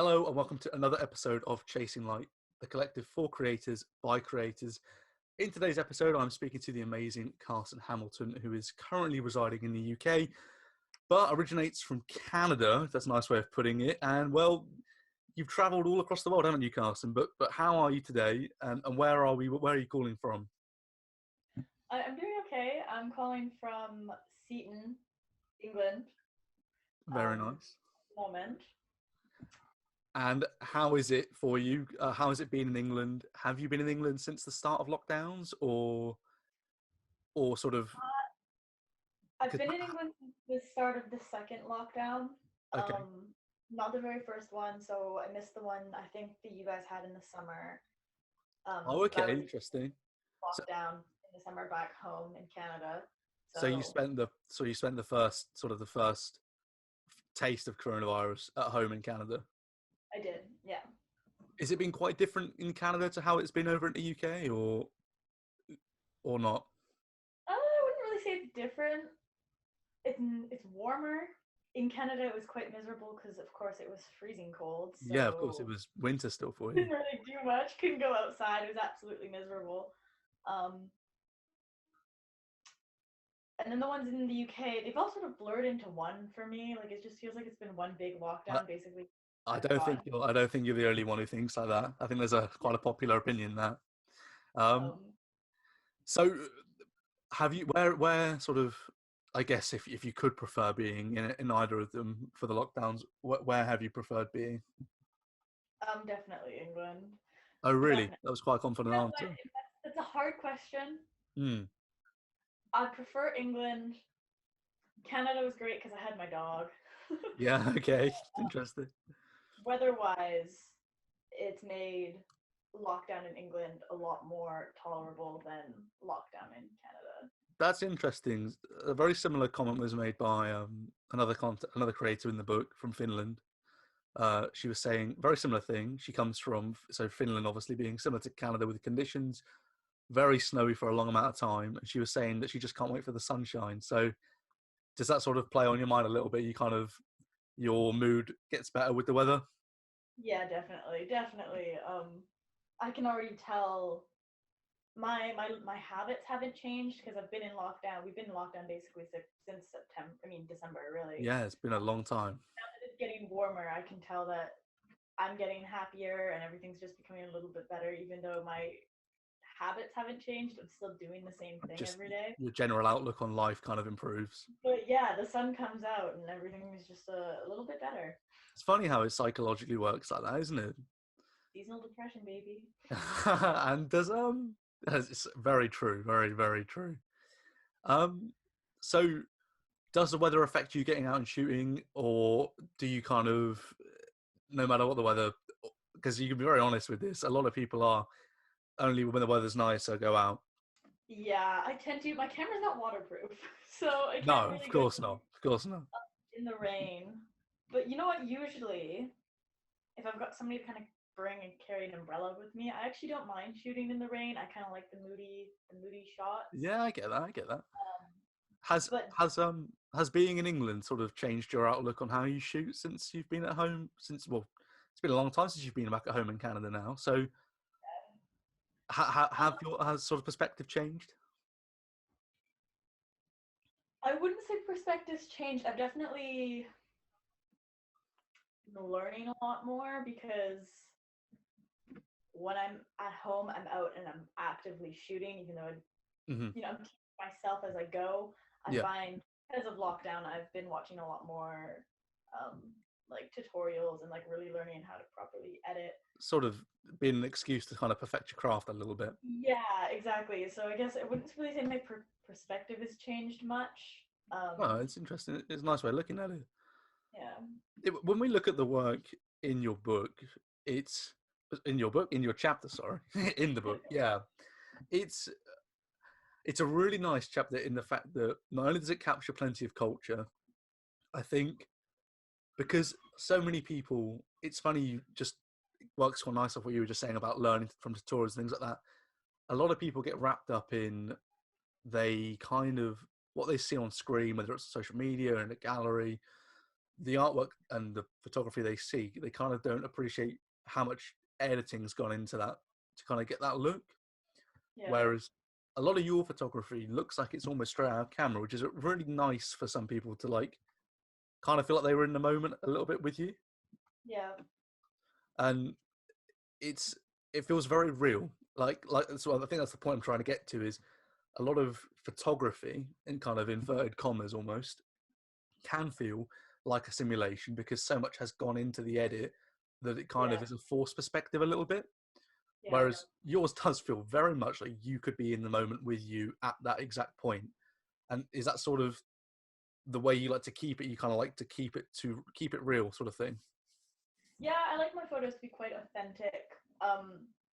Hello and welcome to another episode of Chasing Light, the collective for creators by creators. In today's episode, I'm speaking to the amazing Carsyn Hamilton, who is currently residing in the UK, but originates from Canada. That's a nice way of putting it. And well, you've travelled all across the world, haven't you, Carsyn? But how are you today? And where are we? Where are you calling from? I'm doing okay. I'm calling from Seaton, England. Very nice. Moment. And how is it for you? How has it been in England? Have you been in England since the start of lockdowns, or sort of? I've been in England since the start of the second lockdown. Okay. Not the very first one, so I missed the one I think that you guys had in the summer. Oh, okay, that was interesting. So, lockdown in the summer back home in Canada. so you spent the first taste of coronavirus at home in Canada. I did, yeah. Has it been quite different in Canada to how it's been over in the UK, or not? I wouldn't really say it's different. It's warmer. In Canada, it was quite miserable because, of course, it was freezing cold. So Yeah, of course, it was winter still for you. didn't really do much. Couldn't go outside. It was absolutely miserable. And then the ones in the UK, they've all sort of blurred into one for me. Like it just feels like it's been one big lockdown, basically. I don't think you're the only one who thinks like that. I think there's quite a popular opinion there. So, have you where sort of? I guess if you could prefer being in either of them for the lockdowns, where have you preferred being? Definitely England. Oh, really? Definitely. That was quite a confident answer. It's a hard question. Hmm. I prefer England. Canada was great because I had my dog. Yeah. Okay. Interesting. Weather-wise, it's made lockdown in England a lot more tolerable than lockdown in Canada. That's interesting. A very similar comment was made by another creator in the book from Finland. She was saying very similar thing. She comes from Finland, obviously being similar to Canada with the conditions, very snowy for a long amount of time. And she was saying that she just can't wait for the sunshine. So does that sort of play on your mind a little bit? Your mood gets better with the weather? Yeah, definitely. I can already tell my habits haven't changed because I've been in lockdown. We've been in lockdown basically since December, really. Yeah, it's been a long time. Now that it's getting warmer, I can tell that I'm getting happier and everything's just becoming a little bit better, even though my habits haven't changed. I'm still doing the same thing every day. Your general outlook on life kind of improves. But yeah, the sun comes out and everything is just a little bit better. It's funny how it psychologically works like that, isn't it? Seasonal depression, baby. And it's very true, very, very true. So does the weather affect you getting out and shooting, or do you kind of, no matter what the weather, because you can be very honest with this, a lot of people are only when the weather's nice, so go out. Yeah, I tend to. My camera's not waterproof, so I can't No, really of course not. Of course not. In the rain. But you know what? Usually, if I've got somebody to kind of bring and carry an umbrella with me, I actually don't mind shooting in the rain. I kind of like the moody shots. Yeah, I get that. Has being in England sort of changed your outlook on how you shoot since you've been at home? It's been a long time since you've been back at home in Canada now. So, has sort of perspective changed? I wouldn't say perspectives changed. I've definitely been learning a lot more because when I'm at home, I'm out and I'm actively shooting, even though I'm teaching myself as I go. I find because of lockdown, I've been watching a lot more like tutorials and like really learning how to properly edit. Sort of been an excuse to kind of perfect your craft a little bit. Yeah, exactly. So I guess I wouldn't really say my perspective has changed much. Oh, it's interesting. It's a nice way of looking at it. Yeah. When we look at the work in your book, in your chapter, sorry, in the book, yeah, it's a really nice chapter in the fact that not only does it capture plenty of culture, I think, because so many people, it's funny, you just works quite nice off what you were just saying about learning from tutorials and things like that. A lot of people get wrapped up in they kind of what they see on screen, whether it's social media in a gallery, the artwork and the photography they see, they kind of don't appreciate how much editing's gone into that to kind of get that look. Yeah. Whereas a lot of your photography looks like it's almost straight out of camera, which is really nice for some people to like kind of feel like they were in the moment a little bit with you. Yeah. And it feels very real. Like so I think that's the point I'm trying to get to is a lot of photography in kind of inverted commas almost can feel like a simulation because so much has gone into the edit that it kind of is a forced perspective a little bit. Yeah. Whereas yours does feel very much like you could be in the moment with you at that exact point. And is that sort of the way you like to keep it? You kind of like to keep it real, sort of thing. Yeah, I like my photos to be quite authentic.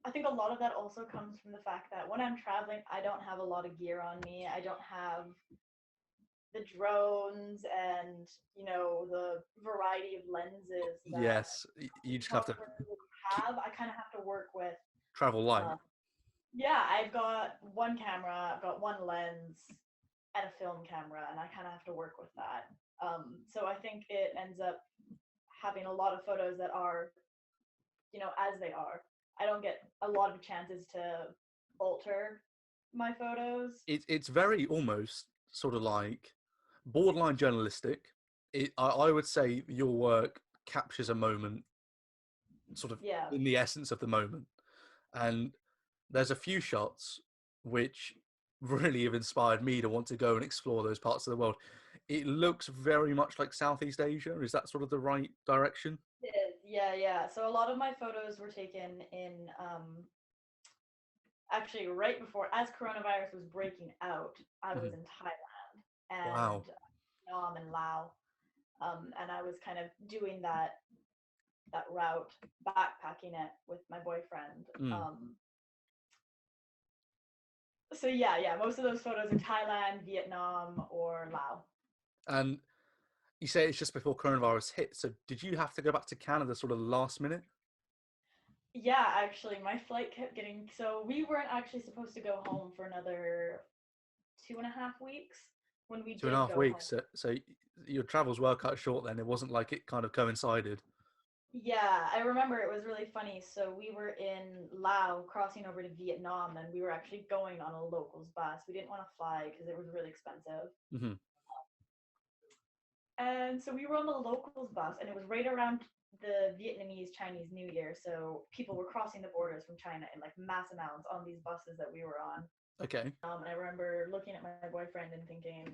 I think a lot of that also comes from the fact that when I'm traveling, I don't have a lot of gear on me. I don't have the drones and the variety of lenses that Yes, you just have to photographers have. I kind of have to work with. travel light. Yeah, I've got one camera, I've got one lens, and a film camera, and I kind of have to work with that. So I think it ends up having a lot of photos that are, as they are. I don't get a lot of chances to alter my photos. It's very almost sort of like borderline journalistic. I would say your work captures a moment, sort of Yeah. in the essence of the moment. And there's a few shots which really have inspired me to want to go and explore those parts of the world. It looks very much like Southeast Asia. Is that sort of the right direction? It is. Yeah. So a lot of my photos were taken in actually right before, as coronavirus was breaking out, I was in Thailand and Wow. Vietnam and Laos, and I was kind of doing that route, backpacking it with my boyfriend. So yeah, most of those photos are Thailand, Vietnam, or Laos. And you say it's just before coronavirus hit. So did you have to go back to Canada sort of last minute? Yeah, actually, my flight kept getting. So we weren't actually supposed to go home for another 2.5 weeks when we Two and a did half go home. weeks. So your travels were cut short then. It wasn't like it kind of coincided. Yeah, I remember it was really funny. So we were in Laos crossing over to Vietnam, and we were actually going on a locals bus. We didn't want to fly because it was really expensive. And so we were on the locals bus, and it was right around the Vietnamese Chinese New Year. So people were crossing the borders from China in like mass amounts on these buses that we were on. Okay. And I remember looking at my boyfriend and thinking,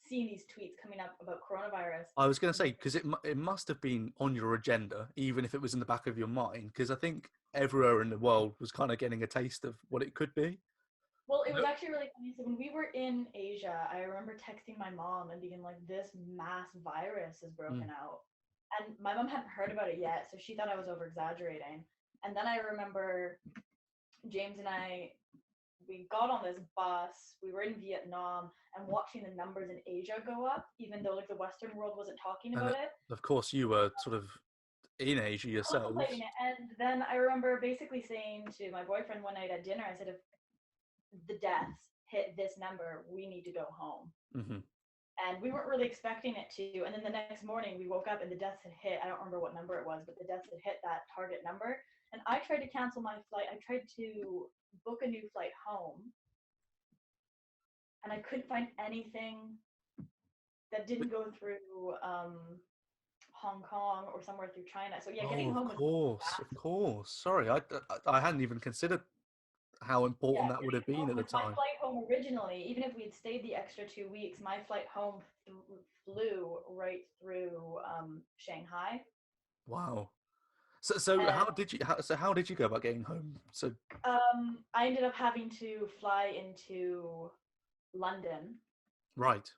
seeing these tweets coming up about coronavirus. I was going to say, because it must have been on your agenda, even if it was in the back of your mind, because I think everywhere in the world was kind of getting a taste of what it could be. Well, it was actually really funny. So when we were in Asia, I remember texting my mom and being like, this mass virus has broken out. And my mom hadn't heard about it yet, so she thought I was over exaggerating. And then I remember James and I, we got on this bus, we were in Vietnam, and watching the numbers in Asia go up, even though like the Western world wasn't talking about it. Of course, you were sort of in Asia yourselves. And then I remember basically saying to my boyfriend one night at dinner, I said, if the deaths hit this number, we need to go home. And we weren't really expecting it to. And then the next morning we woke up and the deaths had hit. I don't remember what number it was, but the deaths had hit that target number. And I tried to cancel my flight. I tried to book a new flight home. And I couldn't find anything that didn't go through Hong Kong or somewhere through China. So yeah, getting home was of course. Sorry, I hadn't even considered how important that would have been at the time. My flight home originally, even if we'd stayed the extra 2 weeks, my flight home flew right through Shanghai. Wow. So how did you go about getting home? So I ended up having to fly into London. Right.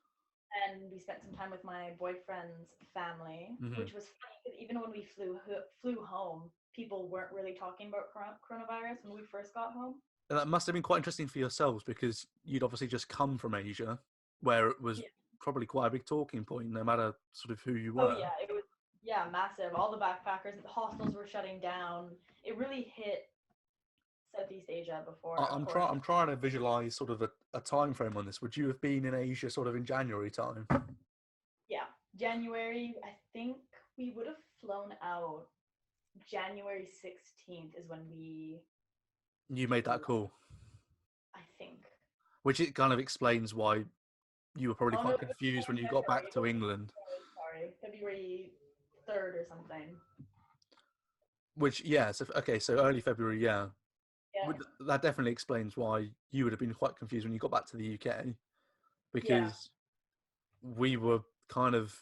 And we spent some time with my boyfriend's family, which was funny because even when we flew home, people weren't really talking about coronavirus when we first got home. And that must have been quite interesting for yourselves because you'd obviously just come from Asia, where it was probably quite a big talking point, no matter sort of who you were. Oh yeah, it was massive. All the backpackers, the hostels were shutting down. It really hit Southeast Asia before. I'm trying to visualize sort of a time frame on this. Would you have been in Asia sort of in January time? Yeah, January, I think we would have flown out. January 16th is when we You made that call, I think. which it kind of explains why you were probably Oh no, quite it was confused when you got back to February. England. Sorry, February 3rd or something. Which, yeah, so okay, so early February, yeah. Yeah. That definitely explains why you would have been quite confused when you got back to the UK, Yeah. because we were kind of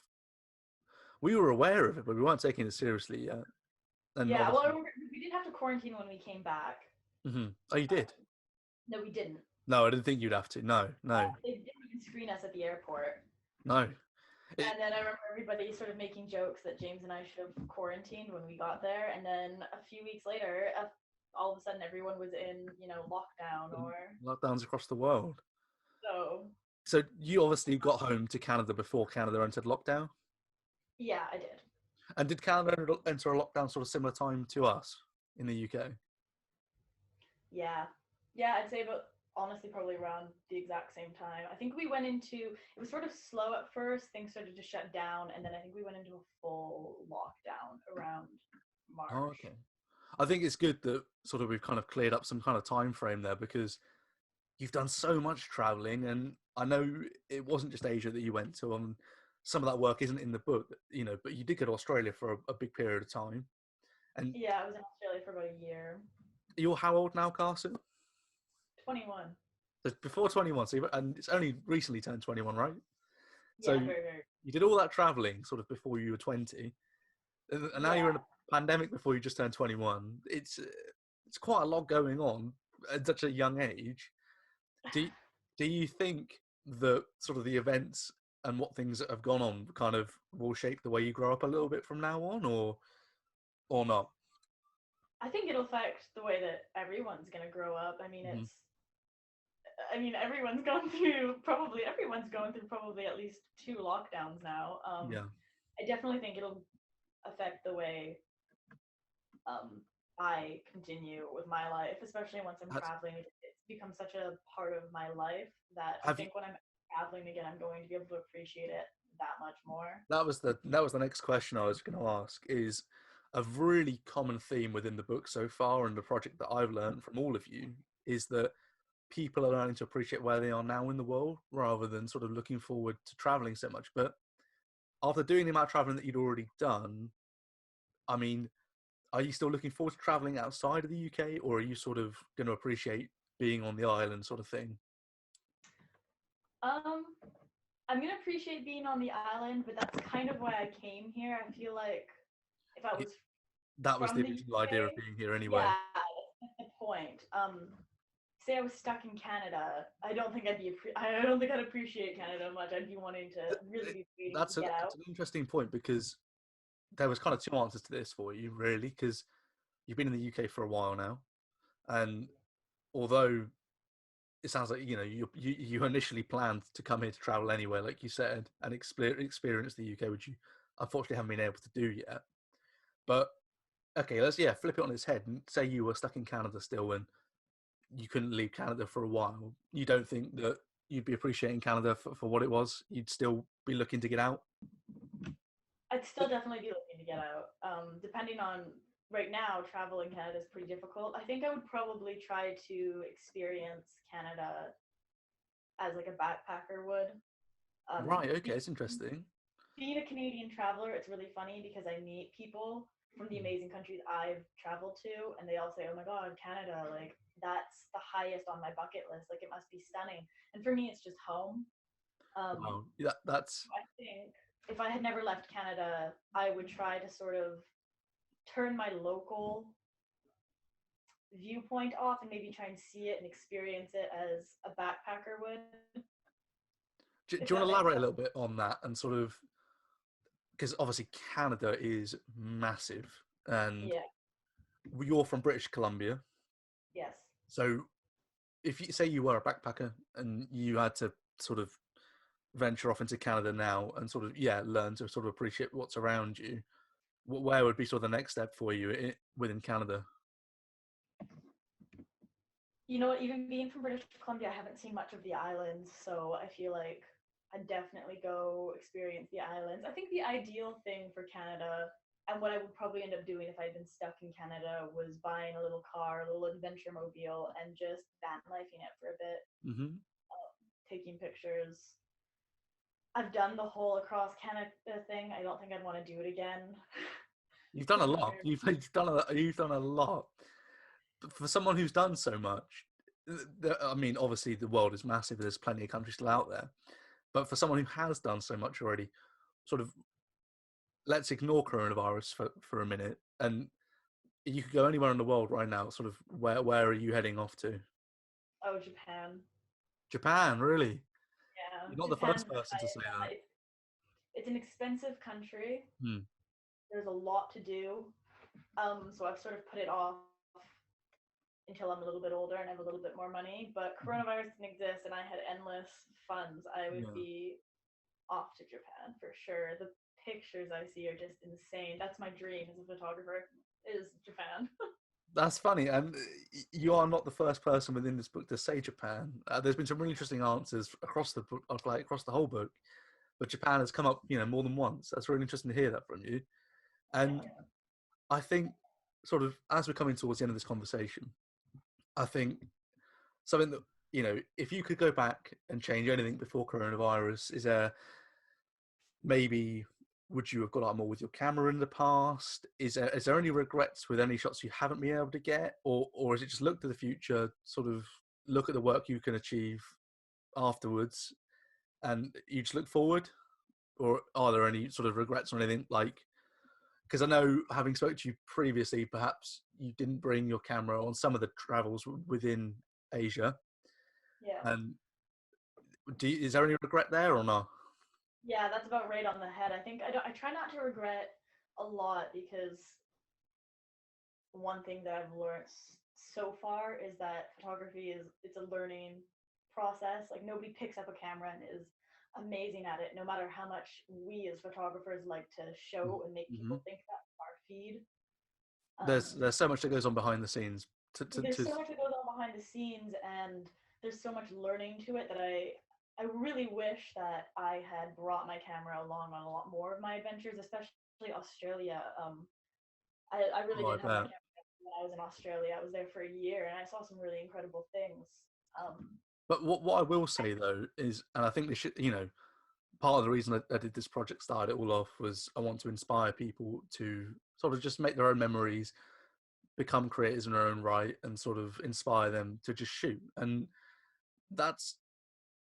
we were aware of it, but we weren't taking it seriously yet. And Yeah, well, I obviously, remember we did have to quarantine when we came back. oh, you did? No, we didn't. No, I didn't think you'd have to. No, no, They didn't even screen us at the airport. no. It, And then I remember everybody sort of making jokes that James and I should have quarantined when we got there. And then a few weeks later, all of a sudden, everyone was in, lockdown or lockdowns across the world. so. So you obviously got home to Canada before Canada entered lockdown. Yeah, I did. And did Canada enter a lockdown sort of similar time to us in the UK? Yeah. Yeah, I'd say about honestly probably around the exact same time. I think we went into it was sort of slow at first, things started to shut down, and then I think we went into a full lockdown around Oh, March. okay. I think it's good that sort of we've kind of cleared up some kind of time frame there, because you've done so much traveling, and I know it wasn't just Asia that you went to. Some of that work isn't in the book, but you did go to Australia for a big period of time. And Yeah, I was in Australia for about a year. you're how old now, Carsyn? 21. So before 21, and it's only recently turned 21, right? So Yeah, very, very. you did all that traveling sort of before you were 20, and now Yeah. you're in a pandemic before you just turned 21. It's quite a lot going on at such a young age. Do do you think that sort of the events and what things that have gone on kind of will shape the way you grow up a little bit from now on, or not? I think it'll affect the way that everyone's gonna grow up. I mean, Mm-hmm. everyone's going through probably at least 2 lockdowns now. Yeah, I definitely think it'll affect the way um, I continue with my life, especially once I'm that's, traveling. It's become such a part of my life that I have you? think when I'm traveling again, I'm going to be able to appreciate it that much more. That was the next question I was going to ask. Is a really common theme within the book so far, and the project that I've learned from all of you is that people are learning to appreciate where they are now in the world rather than sort of looking forward to traveling so much. But after doing the amount of traveling that you'd already done, I mean, are you still looking forward to traveling outside of the UK, or are you sort of going to appreciate being on the island, sort of thing? Um, I'm gonna appreciate being on the island, but that's kind of why I came here. I feel like if I was That was from the the original idea of UK, being here anyway. yeah, that's the point. Say I was stuck in Canada, I don't think I'd appreciate Canada much. I'd be wanting to really be waiting to get That's out. an interesting point, because there was kind of two answers to this for you, really, because you've been in the UK for a while now, and although it sounds like you initially planned to come here to travel anyway, like you said, and experience the UK, which you unfortunately haven't been able to do yet. But okay, let's flip it on its head and say you were stuck in Canada still, and you couldn't leave Canada for a while. You don't think that you'd be appreciating Canada for what it was? You'd still be looking to get out? I'd still definitely be looking to get out. Depending on right now, travel in Canada is pretty difficult. I think I would probably try to experience Canada as like a backpacker would. Um, Right. Okay, be- it's interesting. Being a Canadian traveler, it's really funny because I meet people from the amazing countries I've traveled to, and they all say, "Oh my God, Canada! Like that's the highest on my bucket list. Like it must be stunning." And for me, it's just home. Um, Wow. That's I think if I had never left Canada, I would try to sort of turn my local viewpoint off and maybe try and see it and experience it as a backpacker would, Do if you want that to makes elaborate a sense. little bit on that, and sort of, because obviously Canada is massive, and Yeah. you're from British Columbia. Yes. So if you say you were a backpacker and you had to sort of venture off into Canada now and sort of learn to sort of appreciate what's around you, where would be sort of the next step for you within Canada? You know what? Even being from British Columbia, I haven't seen much of the islands, so I feel like I'd definitely go experience the islands. I think the ideal thing for Canada, and what I would probably end up doing if I'd been stuck in Canada, was buying a little car, a little adventure mobile, and just van lifing it for a bit, Mm-hmm. taking pictures. I've done the whole across Canada thing. I don't think I'd want to do it again. You've done a It's not lot. very. You've done a lot. But for someone who's done so much, I mean, obviously the world is massive. There's plenty of countries still out there. But for someone who has done so much already, sort of, let's ignore coronavirus for a minute, and you could go anywhere in the world right now. Sort of, where are you heading off to? Oh, Japan. Japan, really? Yeah, You're not the Japan's first been person to high. say that. It's an expensive country. Hmm. There's a lot to do. So I've sort of put it off until I'm a little bit older and have a little bit more money. But coronavirus didn't exist and I had endless funds. I would Yeah. be off to Japan for sure. The pictures I see are just insane. That's my dream as a photographer, is Japan. That's funny, and you are not the first person within this book to say Japan. There's been some really interesting answers across the book, like across the whole book, but Japan has come up, more than once. That's really interesting to hear that from you. And Yeah. I think, sort of, as we're coming towards the end of this conversation, I think something that, if you could go back and change anything before coronavirus, is there maybe, would you have got out more with your camera in the past? Is there any regrets with any shots you haven't been able to get, or is it just look to the future, sort of look at the work you can achieve afterwards, and you just look forward? Or are there any sort of regrets or anything, like, because I know, having spoke to you previously, perhaps you didn't bring your camera on some of the travels within Asia, Yeah. and is there any regret there or not? Yeah, that's about right on the head. I think I try not to regret a lot because one thing that I've learned so far is that photography it's a learning process. Like nobody picks up a camera and is amazing at it, no matter how much we as photographers like to show and make Mm-hmm. people think that from our feed. There's so much that goes on behind the scenes. There's so much that goes on behind the scenes, and there's so much learning to it that I really wish that I had brought my camera along on a lot more of my adventures, especially Australia. I really Oh, I didn't have my bet. camera when I was in Australia. I was there for a year, and I saw some really incredible things. Um, But what I will say though is, and I think this should, part of the reason I did this project, started it all off, was I want to inspire people to sort of just make their own memories, become creators in their own right, and sort of inspire them to just shoot. And that's,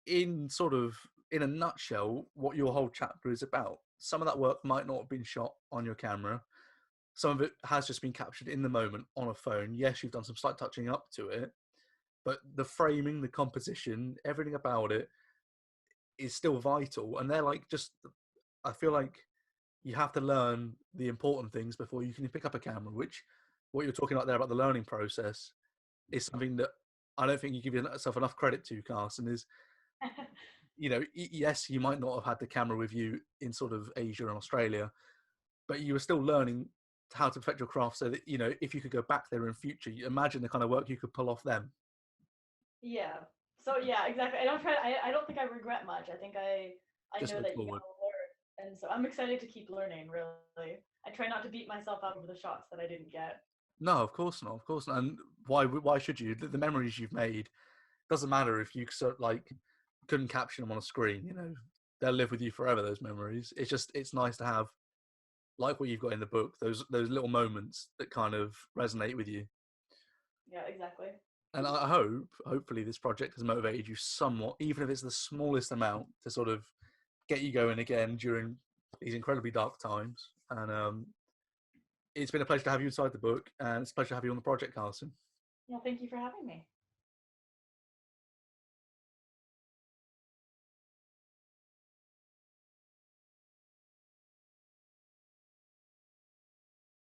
in sort of, in a nutshell, what your whole chapter is about. Some of that work might not have been shot on your camera. Some of it has just been captured in the moment on a phone. Yes, you've done some slight touching up to it, but the framing, the composition, everything about it is still vital. And they're like, just, I feel like you have to learn the important things before you can pick up a camera, which, what you're talking about there about the learning process, is something that I don't think you give yourself enough credit to, Carsyn. Is, yes, you might not have had the camera with you in sort of Asia and Australia, but you were still learning how to perfect your craft, so that, if you could go back there in future, you imagine the kind of work you could pull off them. yeah. So yeah, exactly. I don't think I regret much. I think I Just know look that you forward. gotta learn, and so I'm excited to keep learning. Really, I try not to beat myself up over the shots that I didn't get. No, of course not. Of course not. And why should you? The memories you've made, doesn't matter if you sort of, like, couldn't capture them on a screen. They'll live with you forever. Those memories. It's nice to have, like what you've got in the book. Those little moments that kind of resonate with you. Yeah, exactly. And I hopefully, this project has motivated you somewhat, even if it's the smallest amount, to sort of get you going again during these incredibly dark times. And it's been a pleasure to have you inside the book, and it's a pleasure to have you on the project, Carsyn. Well, thank you for having me.